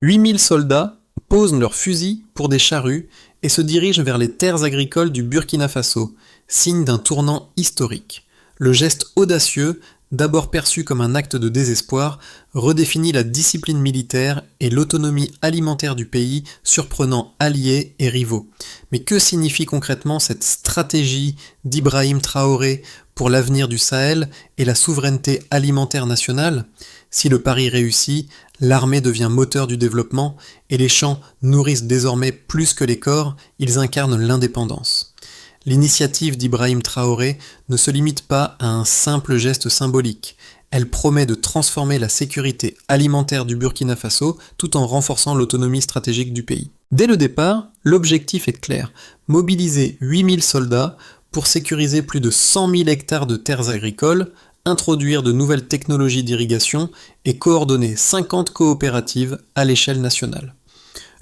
8000 soldats posent leurs fusils pour des charrues et se dirigent vers les terres agricoles du Burkina Faso, signe d'un tournant historique. Le geste audacieux, d'abord perçu comme un acte de désespoir, redéfinit la discipline militaire et l'autonomie alimentaire du pays, surprenant alliés et rivaux. Mais que signifie concrètement cette stratégie d'Ibrahim Traoré pour l'avenir du Sahel et la souveraineté alimentaire nationale? Si le pari réussit, l'armée devient moteur du développement et les champs nourrissent désormais plus que les corps, ils incarnent l'indépendance. L'initiative d'Ibrahim Traoré ne se limite pas à un simple geste symbolique. Elle promet de transformer la sécurité alimentaire du Burkina Faso tout en renforçant l'autonomie stratégique du pays. Dès le départ, l'objectif est clair, mobiliser 8000 soldats pour sécuriser plus de 100 000 hectares de terres agricoles, introduire de nouvelles technologies d'irrigation et coordonner 50 coopératives à l'échelle nationale.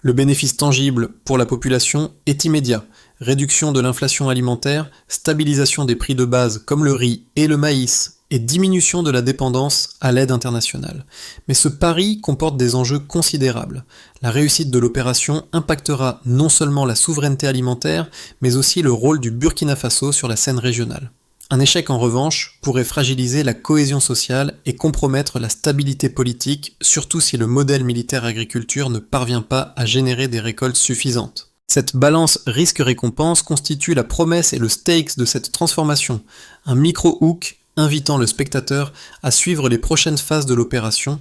Le bénéfice tangible pour la population est immédiat. Réduction de l'inflation alimentaire, stabilisation des prix de base comme le riz et le maïs, et diminution de la dépendance à l'aide internationale. Mais ce pari comporte des enjeux considérables. La réussite de l'opération impactera non seulement la souveraineté alimentaire, mais aussi le rôle du Burkina Faso sur la scène régionale. Un échec en revanche pourrait fragiliser la cohésion sociale et compromettre la stabilité politique, surtout si le modèle militaire-agriculture ne parvient pas à générer des récoltes suffisantes. Cette balance risque-récompense constitue la promesse et le stakes de cette transformation, un micro-hook invitant le spectateur à suivre les prochaines phases de l'opération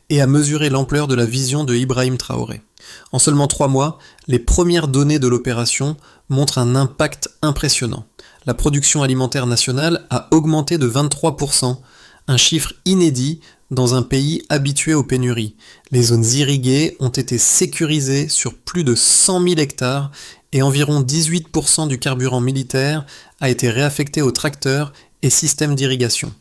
et à mesurer l'ampleur de la vision de Ibrahim Traoré. En seulement 3 mois, les premières données de l'opération montrent un impact impressionnant. La production alimentaire nationale a augmenté de 23%, un chiffre inédit dans un pays habitué aux pénuries. Les zones irriguées ont été sécurisées sur plus de 100 000 hectares et environ 18% du carburant militaire a été réaffecté aux tracteurs et systèmes d'irrigation.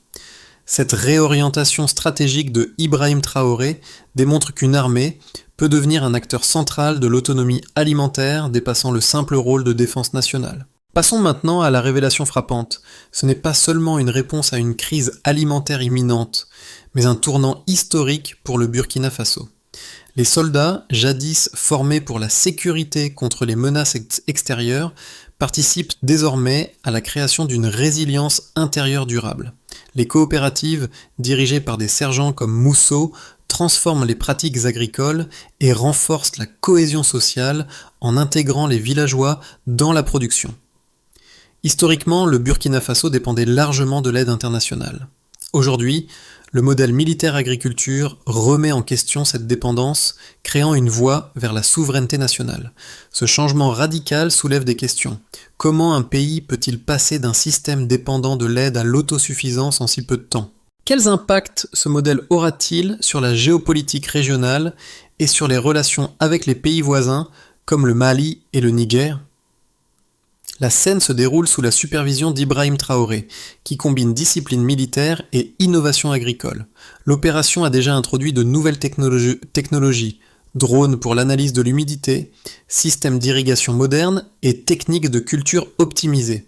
Cette réorientation stratégique de Ibrahim Traoré démontre qu'une armée peut devenir un acteur central de l'autonomie alimentaire dépassant le simple rôle de défense nationale. Passons maintenant à la révélation frappante. Ce n'est pas seulement une réponse à une crise alimentaire imminente, mais un tournant historique pour le Burkina Faso. Les soldats, jadis formés pour la sécurité contre les menaces extérieures, participent désormais à la création d'une résilience intérieure durable. Les coopératives, dirigées par des sergents comme Mousso, transforment les pratiques agricoles et renforcent la cohésion sociale en intégrant les villageois dans la production. Historiquement, le Burkina Faso dépendait largement de l'aide internationale. Aujourd'hui, le modèle militaire-agriculture remet en question cette dépendance, créant une voie vers la souveraineté nationale. Ce changement radical soulève des questions. Comment un pays peut-il passer d'un système dépendant de l'aide à l'autosuffisance en si peu de temps ? Quels impacts ce modèle aura-t-il sur la géopolitique régionale et sur les relations avec les pays voisins comme le Mali et le Niger ? La scène se déroule sous la supervision d'Ibrahim Traoré, qui combine discipline militaire et innovation agricole. L'opération a déjà introduit de nouvelles technologies, drones pour l'analyse de l'humidité, systèmes d'irrigation modernes et techniques de culture optimisées.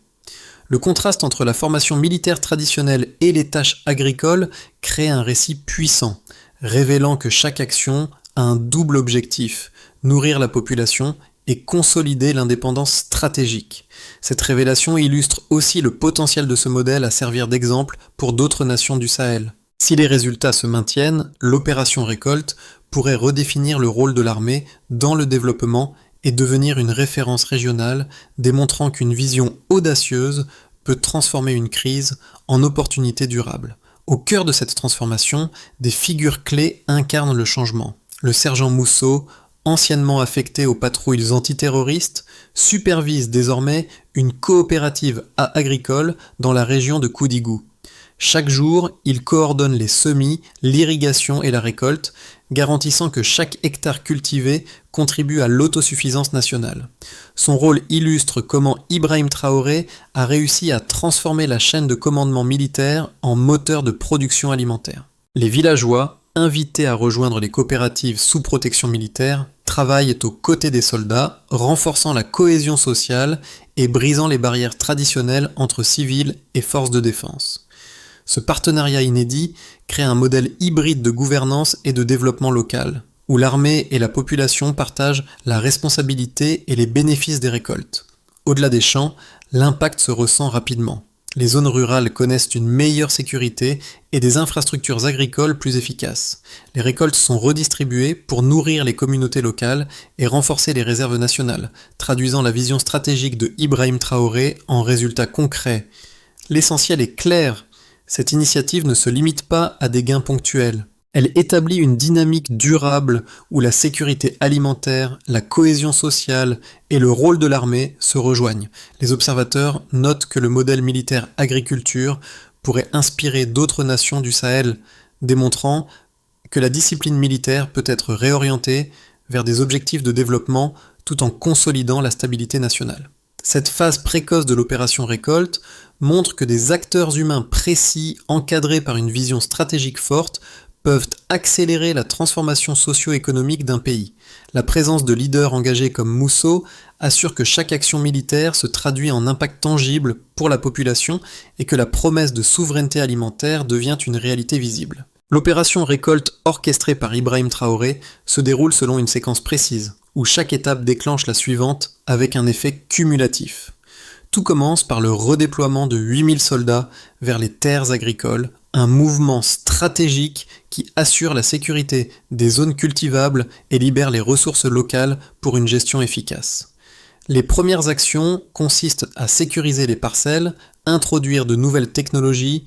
Le contraste entre la formation militaire traditionnelle et les tâches agricoles crée un récit puissant, révélant que chaque action a un double objectif, nourrir la population et consolider l'indépendance stratégique. Cette révélation illustre aussi le potentiel de ce modèle à servir d'exemple pour d'autres nations du Sahel. Si les résultats se maintiennent, l'opération Récolte pourrait redéfinir le rôle de l'armée dans le développement et devenir une référence régionale, démontrant qu'une vision audacieuse peut transformer une crise en opportunité durable. Au cœur de cette transformation, des figures clés incarnent le changement. Le sergent Mousso, anciennement affecté aux patrouilles antiterroristes, supervise désormais une coopérative agricole dans la région de Koudigou. Chaque jour, il coordonne les semis, l'irrigation et la récolte, garantissant que chaque hectare cultivé contribue à l'autosuffisance nationale. Son rôle illustre comment Ibrahim Traoré a réussi à transformer la chaîne de commandement militaire en moteur de production alimentaire. Les villageois, invités à rejoindre les coopératives sous protection militaire, travaillent aux côtés des soldats, renforçant la cohésion sociale et brisant les barrières traditionnelles entre civils et forces de défense. Ce partenariat inédit crée un modèle hybride de gouvernance et de développement local, où l'armée et la population partagent la responsabilité et les bénéfices des récoltes. Au-delà des champs, l'impact se ressent rapidement. Les zones rurales connaissent une meilleure sécurité et des infrastructures agricoles plus efficaces. Les récoltes sont redistribuées pour nourrir les communautés locales et renforcer les réserves nationales, traduisant la vision stratégique de Ibrahim Traoré en résultats concrets. L'essentiel est clair, cette initiative ne se limite pas à des gains ponctuels. Elle établit une dynamique durable où la sécurité alimentaire, la cohésion sociale et le rôle de l'armée se rejoignent. Les observateurs notent que le modèle militaire agriculture pourrait inspirer d'autres nations du Sahel, démontrant que la discipline militaire peut être réorientée vers des objectifs de développement tout en consolidant la stabilité nationale. Cette phase précoce de l'opération récolte montre que des acteurs humains précis, encadrés par une vision stratégique forte, peuvent accélérer la transformation socio-économique d'un pays. La présence de leaders engagés comme Mousso assure que chaque action militaire se traduit en impact tangible pour la population et que la promesse de souveraineté alimentaire devient une réalité visible. L'opération récolte orchestrée par Ibrahim Traoré se déroule selon une séquence précise, où chaque étape déclenche la suivante avec un effet cumulatif. Tout commence par le redéploiement de 8000 soldats vers les terres agricoles, un mouvement stratégique qui assure la sécurité des zones cultivables et libère les ressources locales pour une gestion efficace. Les premières actions consistent à sécuriser les parcelles, introduire de nouvelles technologies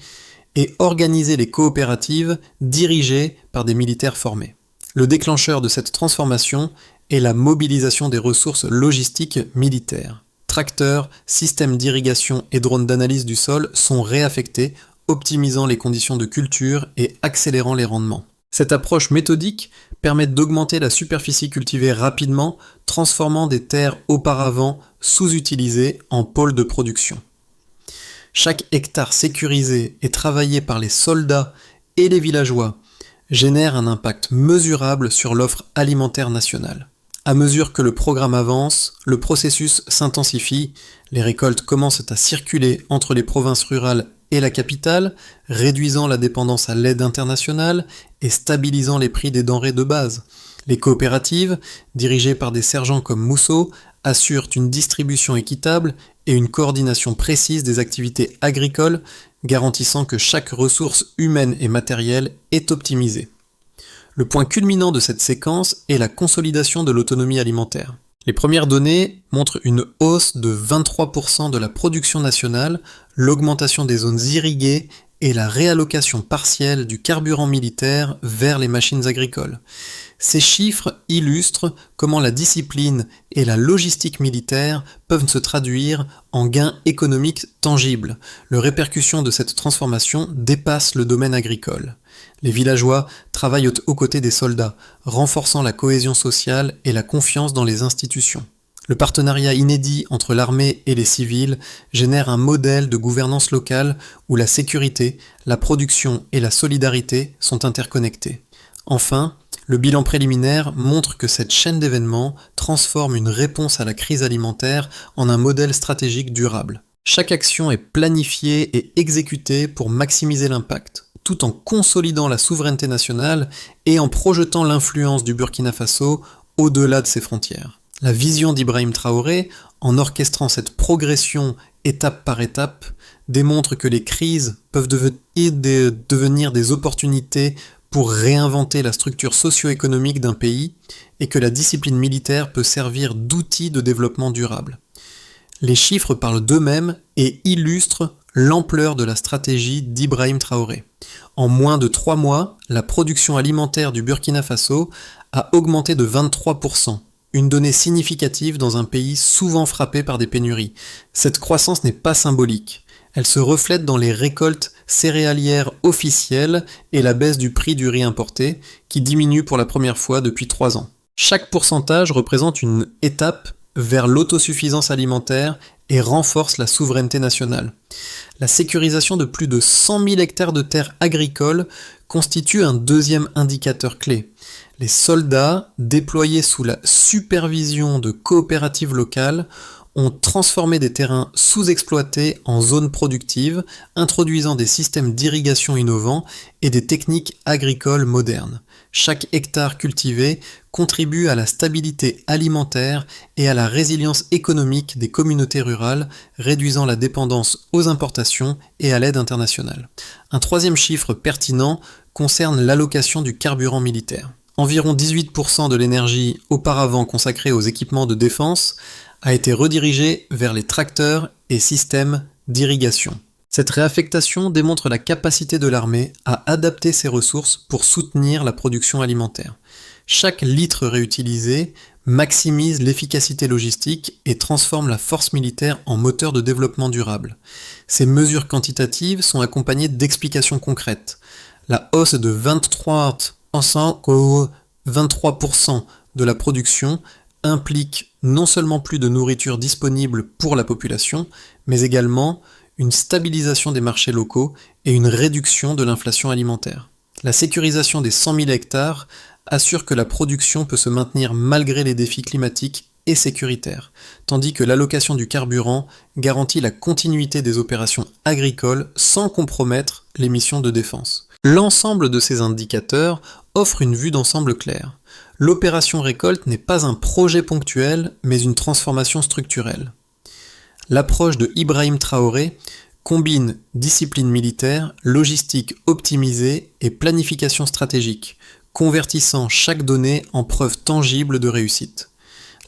et organiser les coopératives dirigées par des militaires formés. Le déclencheur de cette transformation est la mobilisation des ressources logistiques militaires. Tracteurs, systèmes d'irrigation et drones d'analyse du sol sont réaffectés, optimisant les conditions de culture et accélérant les rendements. Cette approche méthodique permet d'augmenter la superficie cultivée rapidement, transformant des terres auparavant sous-utilisées en pôles de production. Chaque hectare sécurisé et travaillé par les soldats et les villageois génère un impact mesurable sur l'offre alimentaire nationale. À mesure que le programme avance, le processus s'intensifie, les récoltes commencent à circuler entre les provinces rurales et la capitale, réduisant la dépendance à l'aide internationale et stabilisant les prix des denrées de base. Les coopératives, dirigées par des sergents comme Mousso, assurent une distribution équitable et une coordination précise des activités agricoles, garantissant que chaque ressource humaine et matérielle est optimisée. Le point culminant de cette séquence est la consolidation de l'autonomie alimentaire. Les premières données montrent une hausse de 23% de la production nationale, l'augmentation des zones irriguées et la réallocation partielle du carburant militaire vers les machines agricoles. Ces chiffres illustrent comment la discipline et la logistique militaire peuvent se traduire en gains économiques tangibles. Les répercussions de cette transformation dépassent le domaine agricole. Les villageois travaillent aux côtés des soldats, renforçant la cohésion sociale et la confiance dans les institutions. Le partenariat inédit entre l'armée et les civils génère un modèle de gouvernance locale où la sécurité, la production et la solidarité sont interconnectées. Enfin, le bilan préliminaire montre que cette chaîne d'événements transforme une réponse à la crise alimentaire en un modèle stratégique durable. Chaque action est planifiée et exécutée pour maximiser l'impact, tout en consolidant la souveraineté nationale et en projetant l'influence du Burkina Faso au-delà de ses frontières. La vision d'Ibrahim Traoré, en orchestrant cette progression étape par étape, démontre que les crises peuvent devenir des opportunités pour réinventer la structure socio-économique d'un pays et que la discipline militaire peut servir d'outil de développement durable. Les chiffres parlent d'eux-mêmes et illustrent l'ampleur de la stratégie d'Ibrahim Traoré. En moins de 3 mois, la production alimentaire du Burkina Faso a augmenté de 23%, une donnée significative dans un pays souvent frappé par des pénuries. Cette croissance n'est pas symbolique. Elle se reflète dans les récoltes céréalières officielles et la baisse du prix du riz importé, qui diminue pour la première fois depuis 3 ans. Chaque pourcentage représente une étape vers l'autosuffisance alimentaire et renforce la souveraineté nationale. La sécurisation de plus de 100 000 hectares de terres agricoles constitue un deuxième indicateur clé. Les soldats, déployés sous la supervision de coopératives locales, ont transformé des terrains sous-exploités en zones productives, introduisant des systèmes d'irrigation innovants et des techniques agricoles modernes. Chaque hectare cultivé contribue à la stabilité alimentaire et à la résilience économique des communautés rurales, réduisant la dépendance aux importations et à l'aide internationale. Un troisième chiffre pertinent concerne l'allocation du carburant militaire. Environ 18% de l'énergie auparavant consacrée aux équipements de défense a été redirigée vers les tracteurs et systèmes d'irrigation. Cette réaffectation démontre la capacité de l'armée à adapter ses ressources pour soutenir la production alimentaire. Chaque litre réutilisé maximise l'efficacité logistique et transforme la force militaire en moteur de développement durable. Ces mesures quantitatives sont accompagnées d'explications concrètes. La hausse de 23% de la production implique non seulement plus de nourriture disponible pour la population, mais également une stabilisation des marchés locaux et une réduction de l'inflation alimentaire. La sécurisation des 100 000 hectares assure que la production peut se maintenir malgré les défis climatiques et sécuritaires, tandis que l'allocation du carburant garantit la continuité des opérations agricoles sans compromettre les missions de défense. L'ensemble de ces indicateurs offre une vue d'ensemble claire. L'opération récolte n'est pas un projet ponctuel, mais une transformation structurelle. L'approche de Ibrahim Traoré combine discipline militaire, logistique optimisée et planification stratégique, convertissant chaque donnée en preuve tangible de réussite.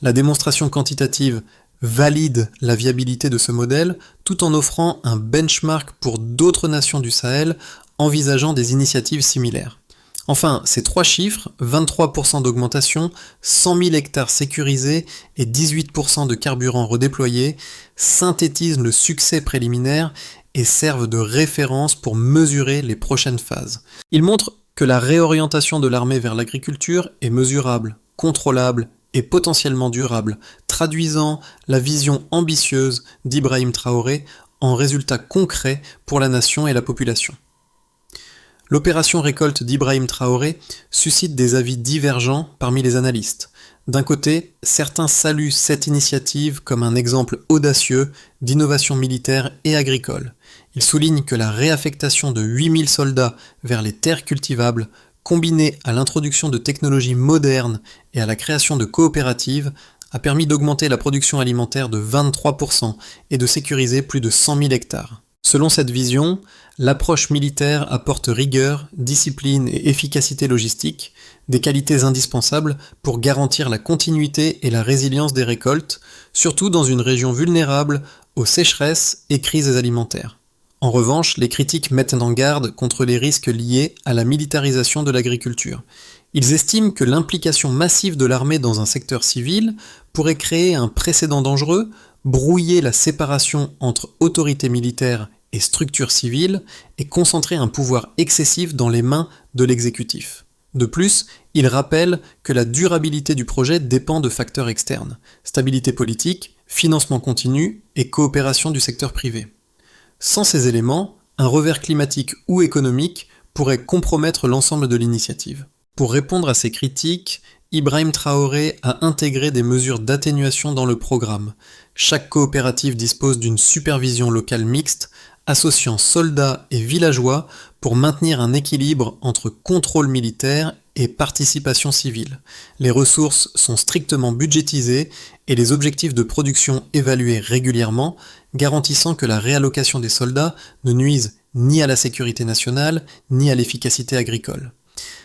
La démonstration quantitative valide la viabilité de ce modèle tout en offrant un benchmark pour d'autres nations du Sahel envisageant des initiatives similaires. Enfin, ces trois chiffres, 23% d'augmentation, 100 000 hectares sécurisés et 18% de carburant redéployé, synthétisent le succès préliminaire et servent de référence pour mesurer les prochaines phases. Ils montrent que la réorientation de l'armée vers l'agriculture est mesurable, contrôlable et potentiellement durable, traduisant la vision ambitieuse d'Ibrahim Traoré en résultats concrets pour la nation et la population. L'opération récolte d'Ibrahim Traoré suscite des avis divergents parmi les analystes. D'un côté, certains saluent cette initiative comme un exemple audacieux d'innovation militaire et agricole. Ils soulignent que la réaffectation de 8000 soldats vers les terres cultivables, combinée à l'introduction de technologies modernes et à la création de coopératives, a permis d'augmenter la production alimentaire de 23% et de sécuriser plus de 100 000 hectares. Selon cette vision, l'approche militaire apporte rigueur, discipline et efficacité logistique, des qualités indispensables pour garantir la continuité et la résilience des récoltes, surtout dans une région vulnérable aux sécheresses et crises alimentaires. En revanche, les critiques mettent en garde contre les risques liés à la militarisation de l'agriculture. Ils estiment que l'implication massive de l'armée dans un secteur civil pourrait créer un précédent dangereux, brouiller la séparation entre autorité militaire et structures civiles et concentrer un pouvoir excessif dans les mains de l'exécutif. De plus, il rappelle que la durabilité du projet dépend de facteurs externes, stabilité politique, financement continu et coopération du secteur privé. Sans ces éléments, un revers climatique ou économique pourrait compromettre l'ensemble de l'initiative. Pour répondre à ces critiques, Ibrahim Traoré a intégré des mesures d'atténuation dans le programme. Chaque coopérative dispose d'une supervision locale mixte, associant soldats et villageois pour maintenir un équilibre entre contrôle militaire et participation civile. Les ressources sont strictement budgétisées et les objectifs de production évalués régulièrement, garantissant que la réallocation des soldats ne nuise ni à la sécurité nationale ni à l'efficacité agricole.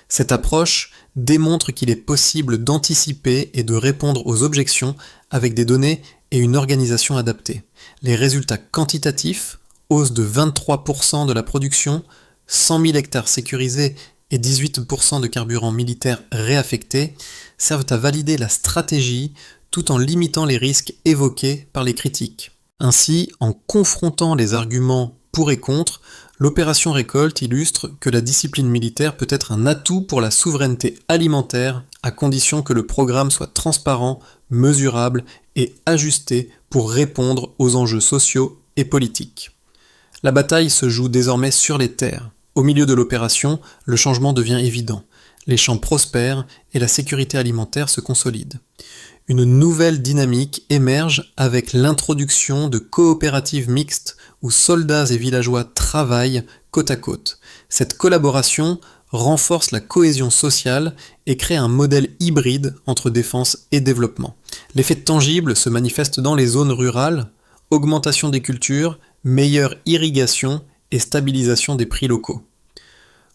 Cette approche démontre qu'il est possible d'anticiper et de répondre aux objections avec des données et une organisation adaptée. Les résultats quantitatifs, hausse de 23% de la production, 100 000 hectares sécurisés et 18% de carburant militaire réaffecté, servent à valider la stratégie tout en limitant les risques évoqués par les critiques. Ainsi, en confrontant les arguments pour et contre, l'opération récolte illustre que la discipline militaire peut être un atout pour la souveraineté alimentaire, à condition que le programme soit transparent, mesurable et ajusté pour répondre aux enjeux sociaux et politiques. La bataille se joue désormais sur les terres. Au milieu de l'opération, le changement devient évident. Les champs prospèrent et la sécurité alimentaire se consolide. Une nouvelle dynamique émerge avec l'introduction de coopératives mixtes où soldats et villageois travaillent côte à côte. Cette collaboration renforce la cohésion sociale et crée un modèle hybride entre défense et développement. L'effet tangible se manifeste dans les zones rurales, augmentation des cultures, meilleure irrigation et stabilisation des prix locaux.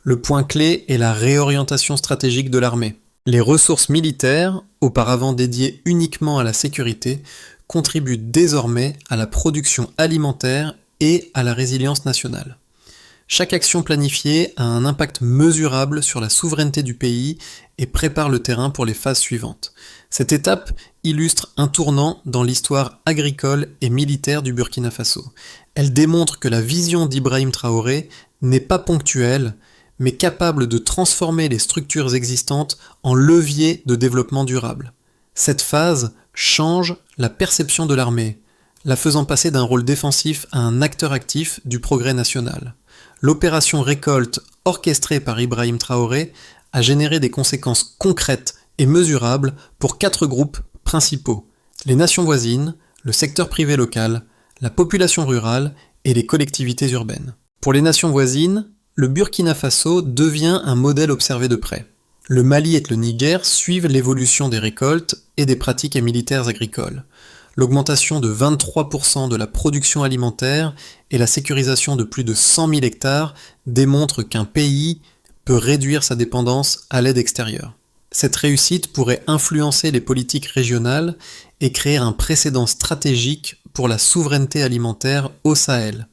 Le point clé est la réorientation stratégique de l'armée. Les ressources militaires, auparavant dédiées uniquement à la sécurité, contribuent désormais à la production alimentaire et à la résilience nationale. Chaque action planifiée a un impact mesurable sur la souveraineté du pays et prépare le terrain pour les phases suivantes. Cette étape illustre un tournant dans l'histoire agricole et militaire du Burkina Faso. Elle démontre que la vision d'Ibrahim Traoré n'est pas ponctuelle, mais capable de transformer les structures existantes en levier de développement durable. Cette phase change la perception de l'armée, la faisant passer d'un rôle défensif à un acteur actif du progrès national. L'opération récolte orchestrée par Ibrahim Traoré a généré des conséquences concrètes et mesurables pour 4 groupes principaux: les nations voisines, le secteur privé local, la population rurale et les collectivités urbaines. Pour les nations voisines, le Burkina Faso devient un modèle observé de près. Le Mali et le Niger suivent l'évolution des récoltes et des pratiques militaires agricoles. L'augmentation de 23% de la production alimentaire et la sécurisation de plus de 100 000 hectares démontrent qu'un pays peut réduire sa dépendance à l'aide extérieure. Cette réussite pourrait influencer les politiques régionales et créer un précédent stratégique pour la souveraineté alimentaire au Sahel.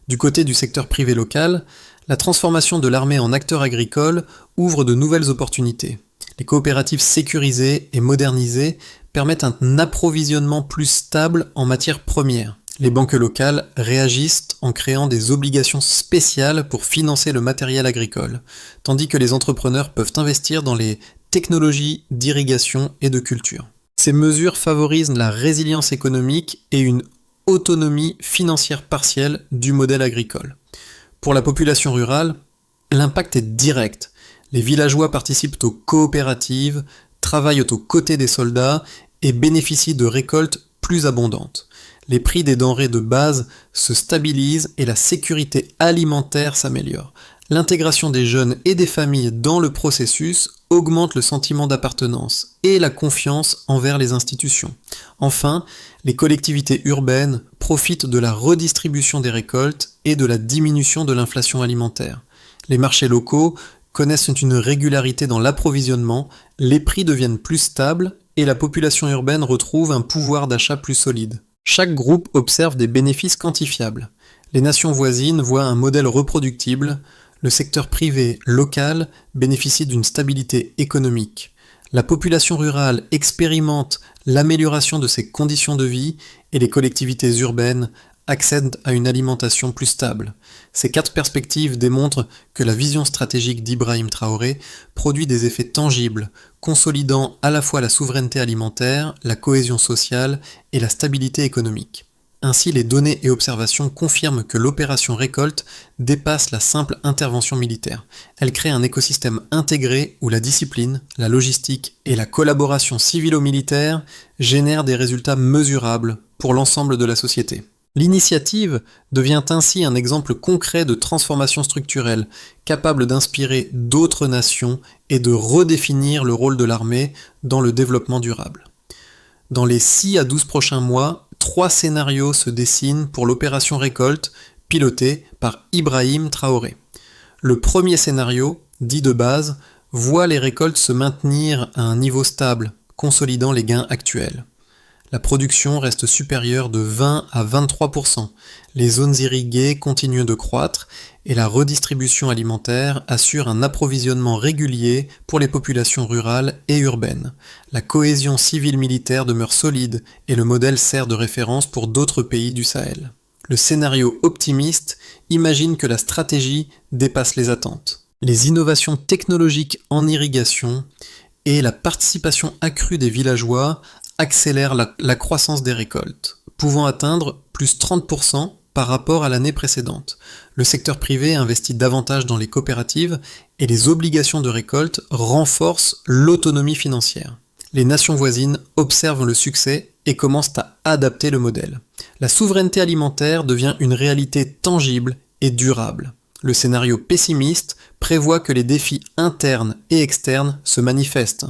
Du côté du secteur privé local, la transformation de l'armée en acteur agricole ouvre de nouvelles opportunités. Les coopératives sécurisées et modernisées permettent un approvisionnement plus stable en matières premières. Les banques locales réagissent en créant des obligations spéciales pour financer le matériel agricole, tandis que les entrepreneurs peuvent investir dans les technologies d'irrigation et de culture. Ces mesures favorisent la résilience économique et une autonomie financière partielle du modèle agricole. Pour la population rurale, l'impact est direct. Les villageois participent aux coopératives, travaillent aux côtés des soldats et bénéficient de récoltes plus abondantes. Les prix des denrées de base se stabilisent et la sécurité alimentaire s'améliore. L'intégration des jeunes et des familles dans le processus augmente le sentiment d'appartenance et la confiance envers les institutions. Enfin, les collectivités urbaines profitent de la redistribution des récoltes et de la diminution de l'inflation alimentaire. Les marchés locaux connaissent une régularité dans l'approvisionnement, les prix deviennent plus stables et la population urbaine retrouve un pouvoir d'achat plus solide. Chaque groupe observe des bénéfices quantifiables. Les nations voisines voient un modèle reproductible, le secteur privé local bénéficie d'une stabilité économique. La population rurale expérimente l'amélioration de ses conditions de vie et les collectivités urbaines accèdent à une alimentation plus stable. Ces 4 perspectives démontrent que la vision stratégique d'Ibrahim Traoré produit des effets tangibles, consolidant à la fois la souveraineté alimentaire, la cohésion sociale et la stabilité économique. Ainsi, les données et observations confirment que l'opération récolte dépasse la simple intervention militaire. Elle crée un écosystème intégré où la discipline, la logistique et la collaboration civilo-militaire génèrent des résultats mesurables pour l'ensemble de la société. L'initiative devient ainsi un exemple concret de transformation structurelle, capable d'inspirer d'autres nations et de redéfinir le rôle de l'armée dans le développement durable. Dans les 6 à 12 prochains mois, 3 scénarios se dessinent pour l'opération récolte, pilotée par Ibrahim Traoré. Le premier scénario, dit de base, voit les récoltes se maintenir à un niveau stable, consolidant les gains actuels. La production reste supérieure de 20 à 23%, les zones irriguées continuent de croître et la redistribution alimentaire assure un approvisionnement régulier pour les populations rurales et urbaines. La cohésion civile-militaire demeure solide et le modèle sert de référence pour d'autres pays du Sahel. Le scénario optimiste imagine que la stratégie dépasse les attentes. Les innovations technologiques en irrigation et la participation accrue des villageois accélèrent la croissance des récoltes, pouvant atteindre plus 30% par rapport à l'année précédente. Le secteur privé investit davantage dans les coopératives et les obligations de récolte renforcent l'autonomie financière. Les nations voisines observent le succès et commencent à adapter le modèle. La souveraineté alimentaire devient une réalité tangible et durable. Le scénario pessimiste prévoit que les défis internes et externes se manifestent.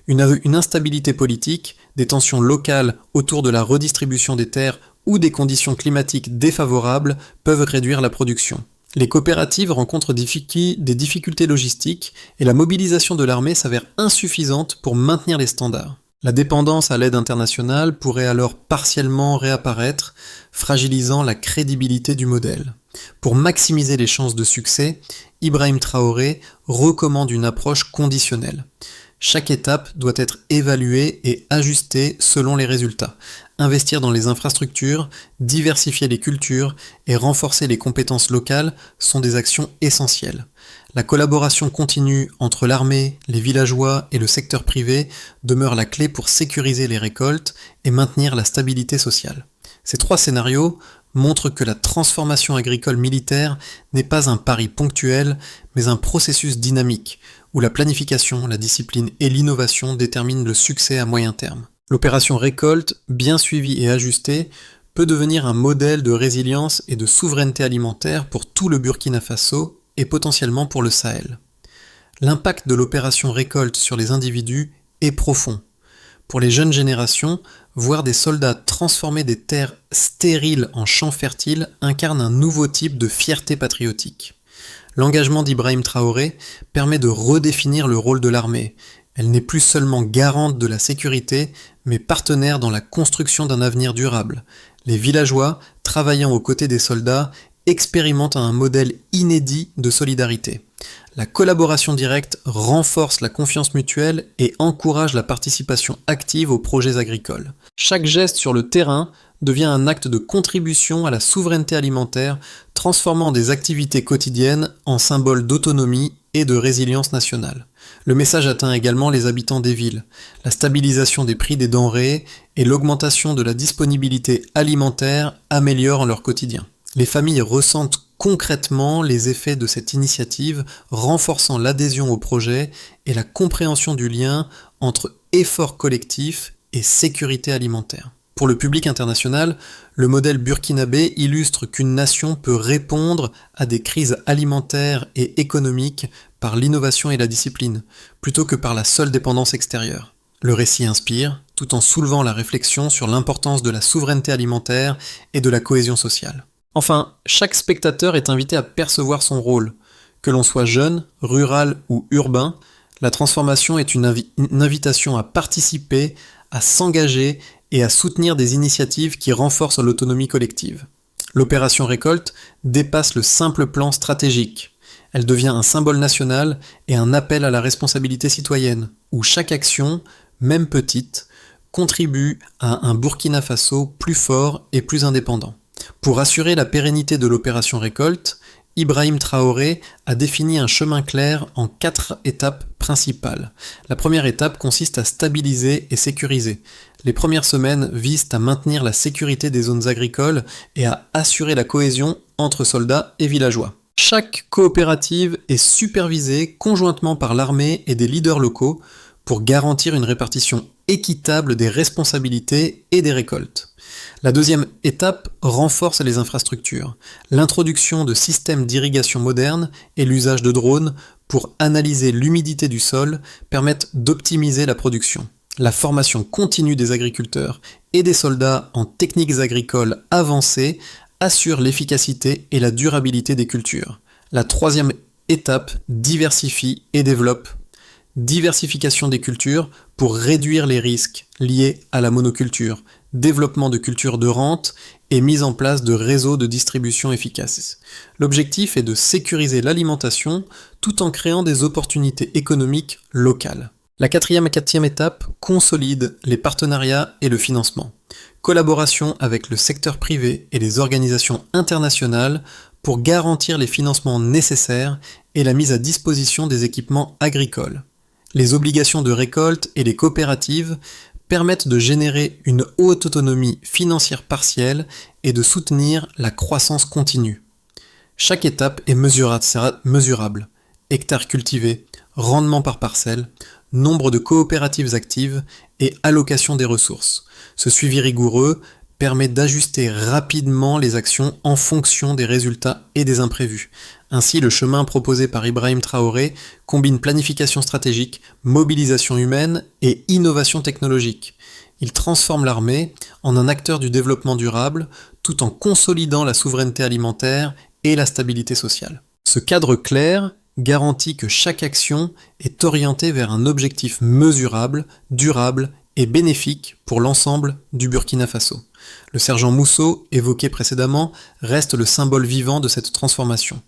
Une instabilité politique, des tensions locales autour de la redistribution des terres ou des conditions climatiques défavorables peuvent réduire la production. Les coopératives rencontrent des difficultés logistiques et la mobilisation de l'armée s'avère insuffisante pour maintenir les standards. La dépendance à l'aide internationale pourrait alors partiellement réapparaître, fragilisant la crédibilité du modèle. Pour maximiser les chances de succès, Ibrahim Traoré recommande une approche conditionnelle. Chaque étape doit être évaluée et ajustée selon les résultats. Investir dans les infrastructures, diversifier les cultures et renforcer les compétences locales sont des actions essentielles. La collaboration continue entre l'armée, les villageois et le secteur privé demeure la clé pour sécuriser les récoltes et maintenir la stabilité sociale. Ces trois scénarios montrent que la transformation agricole militaire n'est pas un pari ponctuel, mais un processus dynamique, où la planification, la discipline et l'innovation déterminent le succès à moyen terme. L'opération récolte, bien suivie et ajustée, peut devenir un modèle de résilience et de souveraineté alimentaire pour tout le Burkina Faso et potentiellement pour le Sahel. L'impact de l'opération récolte sur les individus est profond. Pour les jeunes générations, voir des soldats transformer des terres stériles en champs fertiles incarne un nouveau type de fierté patriotique. L'engagement d'Ibrahim Traoré permet de redéfinir le rôle de l'armée. Elle n'est plus seulement garante de la sécurité, mais partenaire dans la construction d'un avenir durable. Les villageois, travaillant aux côtés des soldats, expérimentent un modèle inédit de solidarité. La collaboration directe renforce la confiance mutuelle et encourage la participation active aux projets agricoles. Chaque geste sur le terrain devient un acte de contribution à la souveraineté alimentaire, transformant des activités quotidiennes en symboles d'autonomie et de résilience nationale. Le message atteint également les habitants des villes. La stabilisation des prix des denrées et l'augmentation de la disponibilité alimentaire améliorent leur quotidien. Les familles ressentent concrètement les effets de cette initiative, renforçant l'adhésion au projet et la compréhension du lien entre effort collectif et sécurité alimentaire. Pour le public international, le modèle burkinabé illustre qu'une nation peut répondre à des crises alimentaires et économiques par l'innovation et la discipline, plutôt que par la seule dépendance extérieure. Le récit inspire, tout en soulevant la réflexion sur l'importance de la souveraineté alimentaire et de la cohésion sociale. Enfin, chaque spectateur est invité à percevoir son rôle. Que l'on soit jeune, rural ou urbain, la transformation est une invitation à participer, à s'engager et à soutenir des initiatives qui renforcent l'autonomie collective. L'opération récolte dépasse le simple plan stratégique. Elle devient un symbole national et un appel à la responsabilité citoyenne, où chaque action, même petite, contribue à un Burkina Faso plus fort et plus indépendant. Pour assurer la pérennité de l'opération récolte, Ibrahim Traoré a défini un chemin clair en 4 étapes principales. La première étape consiste à stabiliser et sécuriser. Les premières semaines visent à maintenir la sécurité des zones agricoles et à assurer la cohésion entre soldats et villageois. Chaque coopérative est supervisée conjointement par l'armée et des leaders locaux pour garantir une répartition équitable des responsabilités et des récoltes. La deuxième étape renforce les infrastructures. L'introduction de systèmes d'irrigation modernes et l'usage de drones pour analyser l'humidité du sol permettent d'optimiser la production. La formation continue des agriculteurs et des soldats en techniques agricoles avancées assure l'efficacité et la durabilité des cultures. La troisième étape diversifie et développe. Diversification des cultures pour réduire les risques liés à la monoculture, développement de cultures de rente et mise en place de réseaux de distribution efficaces. L'objectif est de sécuriser l'alimentation tout en créant des opportunités économiques locales. La quatrième étape consolide les partenariats et le financement. Collaboration avec le secteur privé et les organisations internationales pour garantir les financements nécessaires et la mise à disposition des équipements agricoles. Les obligations de récolte et les coopératives permettent de générer une haute autonomie financière partielle et de soutenir la croissance continue. Chaque étape est mesurable. Hectares cultivés, rendement par parcelle, nombre de coopératives actives et allocation des ressources. Ce suivi rigoureux permet d'ajuster rapidement les actions en fonction des résultats et des imprévus. Ainsi, le chemin proposé par Ibrahim Traoré combine planification stratégique, mobilisation humaine et innovation technologique. Il transforme l'armée en un acteur du développement durable tout en consolidant la souveraineté alimentaire et la stabilité sociale. Ce cadre clair garantit que chaque action est orientée vers un objectif mesurable, durable et bénéfique pour l'ensemble du Burkina Faso. Le sergent Mousso, évoqué précédemment, reste le symbole vivant de cette transformation.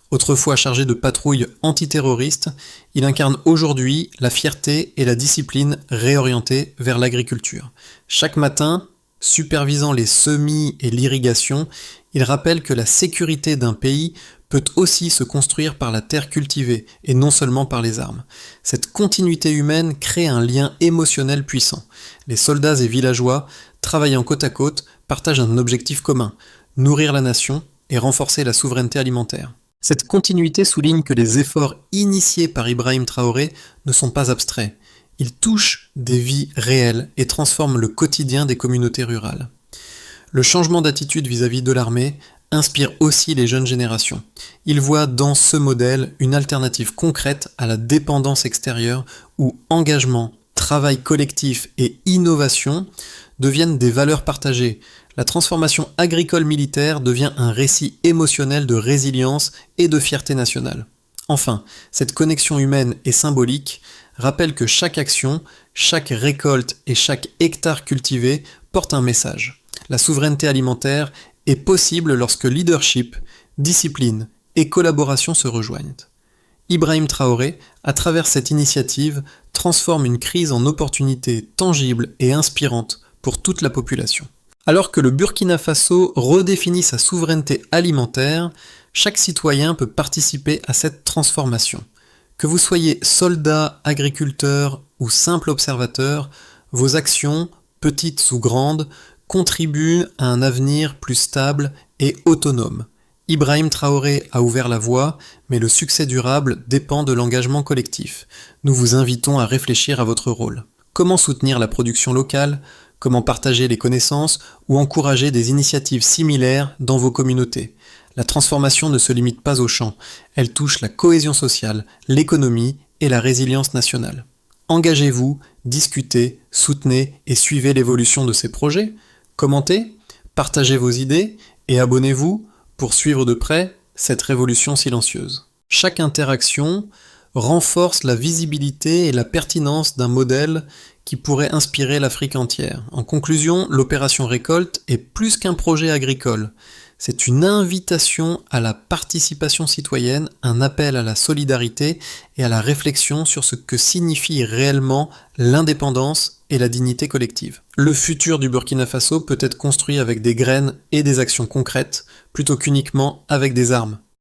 Autrefois chargé de patrouilles antiterroristes, il incarne aujourd'hui la fierté et la discipline réorientées vers l'agriculture. Chaque matin, supervisant les semis et l'irrigation, il rappelle que la sécurité d'un pays peut aussi se construire par la terre cultivée et non seulement par les armes. Cette continuité humaine crée un lien émotionnel puissant. Les soldats et villageois, travaillant côte à côte, partagent un objectif commun, nourrir la nation et renforcer la souveraineté alimentaire. Cette continuité souligne que les efforts initiés par Ibrahim Traoré ne sont pas abstraits. Ils touchent des vies réelles et transforment le quotidien des communautés rurales. Le changement d'attitude vis-à-vis de l'armée inspire aussi les jeunes générations. Ils voient dans ce modèle une alternative concrète à la dépendance extérieure où engagement, travail collectif et innovation deviennent des valeurs partagées. La transformation agricole militaire devient un récit émotionnel de résilience et de fierté nationale. Enfin, cette connexion humaine et symbolique rappelle que chaque action, chaque récolte et chaque hectare cultivé porte un message. La souveraineté alimentaire est possible lorsque leadership, discipline et collaboration se rejoignent. Ibrahim Traoré, à travers cette initiative, transforme une crise en opportunité tangible et inspirante pour toute la population. Alors que le Burkina Faso redéfinit sa souveraineté alimentaire, chaque citoyen peut participer à cette transformation. Que vous soyez soldat, agriculteur ou simple observateur, vos actions, petites ou grandes, contribuent à un avenir plus stable et autonome. Ibrahim Traoré a ouvert la voie, mais le succès durable dépend de l'engagement collectif. Nous vous invitons à réfléchir à votre rôle. Comment soutenir la production locale ? Comment partager les connaissances ou encourager des initiatives similaires dans vos communautés ? La transformation ne se limite pas aux champs, elle touche la cohésion sociale, l'économie et la résilience nationale. Engagez-vous, discutez, soutenez et suivez l'évolution de ces projets. Commentez, partagez vos idées et abonnez-vous pour suivre de près cette révolution silencieuse. Chaque interaction renforce la visibilité et la pertinence d'un modèle qui pourrait inspirer l'Afrique entière. En conclusion, l'opération Récolte est plus qu'un projet agricole. C'est une invitation à la participation citoyenne, un appel à la solidarité et à la réflexion sur ce que signifie réellement l'indépendance et la dignité collective. Le futur du Burkina Faso peut être construit avec des graines et des actions concrètes, plutôt qu'uniquement avec des armes.